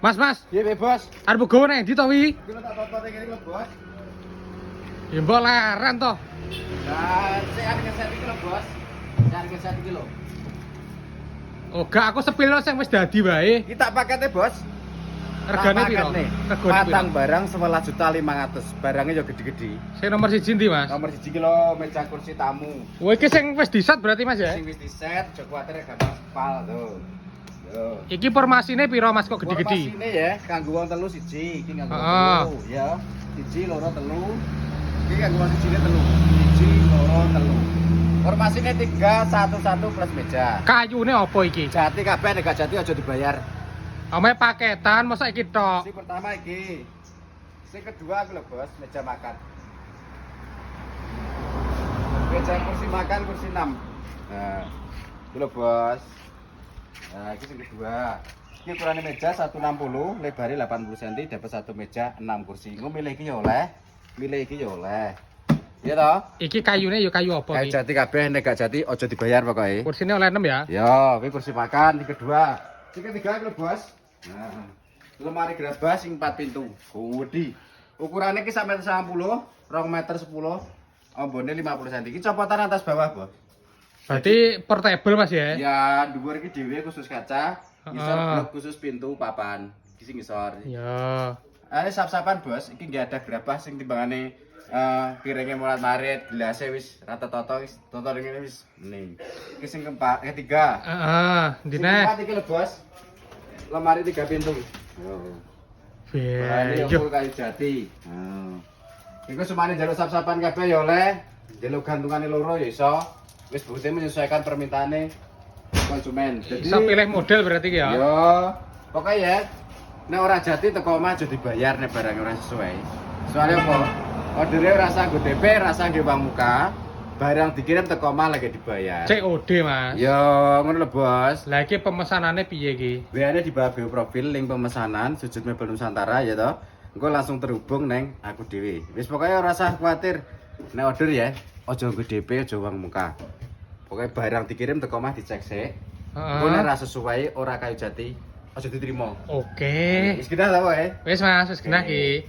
Mas. Piye, Bos? Arep gowo nang ndi to wi? Iki lho tak totote kene lho, Bos. Ya mbok leren to. Nah, sik harga set iki lho, Bos. Sik harga set iki lho. Oh, gak aku sepilo sing wis dadi wae. Iki tak pakete, Bos. Regane piro? Regane Patang piro? barang 11.500.000. Barangnya yo gede-gede. Sing nomor 1 ndi, Mas? Nomor 1 kilo meja kursi tamu. Oh, iki sing wis diset berarti Mas ya? Sing wis diset, jok kuwatir gampang spal tuh. Yo. Iki formasine piro Mas kok gede-gede? Formasinya ya, kanggo wong telu siji, iki kanggo wong Heeh. telu, ya. Siji, loro, telu. Iki kanggo wong sijine telu. Siji, loro, telu. Formasinya 311 plus meja. Kayune apa iki? Jati kabeh nek gak jati aja dibayar. Ame paketan masa iki tok. Si pertama iki. Sing kedua aku lho, Bos, meja makan. Meja kursi makan kursi 6. Nah, iki lho, Bos. Nah, iki sing kedua. Iki ukurannya meja 160, lebarnya 80 cm, dapat satu meja 6 kursi. Engko milih iki ya oleh. Milih iki ya oleh. Iya toh? Iki kayune ya kayu apa Kayak iki? jati kabeh nek gak jati aja dibayar pokoknya. Kursine oleh 6 ya? Ya, ini kursi makan, ini kedua. Ini ketiga iki lho, Bos. Nah, lemari gerabah sing 4 pintu. Gede. Ukurannya ki sampai 90, 2 meter 10, ombone 50 cm. Iki copotan atas bawah, Bos. Berarti portable Mas ya? Ya, dhuwur iki dhewe khusus kaca, ngisor blok khusus pintu papan. Iki sing ngisor. Ya. Ini sap-sapan, Bos. Iki nggak ada gerabah sing timbangane piringnya mulat marit, gelasnya wis rata toto, toto ini wis nih. Iki sing keempat, ketiga. Heeh, Sing ndine. keempat iki lho, Bos. Lemari 3 pintu. Yo. Ini Yo. full kayu jati. Iku semane njaluk sap-sapan kabeh ya oleh. Njaluk gantungane loro ya iso. Wis bukti menyesuaikan permintaane konsumen. Jadi Bisa pilih model berarti ya? yo, pokoknya ya nek ora jati teko omah aja dibayar nek barang ora sesuai. Soalnya apa? Ordernya rasa nggo DP, rasa nggo uang muka. Barang dikirim teko omah lagi dibayar. COD Mas. Yo, ngono lho, Bos. Lah iki pemesanane piye iki? WA-nya di bawah bio profil link pemesanan Sujud Mebel Nusantara ya toh. Engko langsung terhubung neng aku dhewe. Wis pokoknya ora usah kuwatir nek order ya, aja nggo DP, aja uang muka. Pokoknya barang dikirim teko omah dicek sik. Engko nek Heeh. ora sesuai, ora kayu jati, aja diterima. Oke. Wis kita ta wae. Wis Mas, wis genah iki.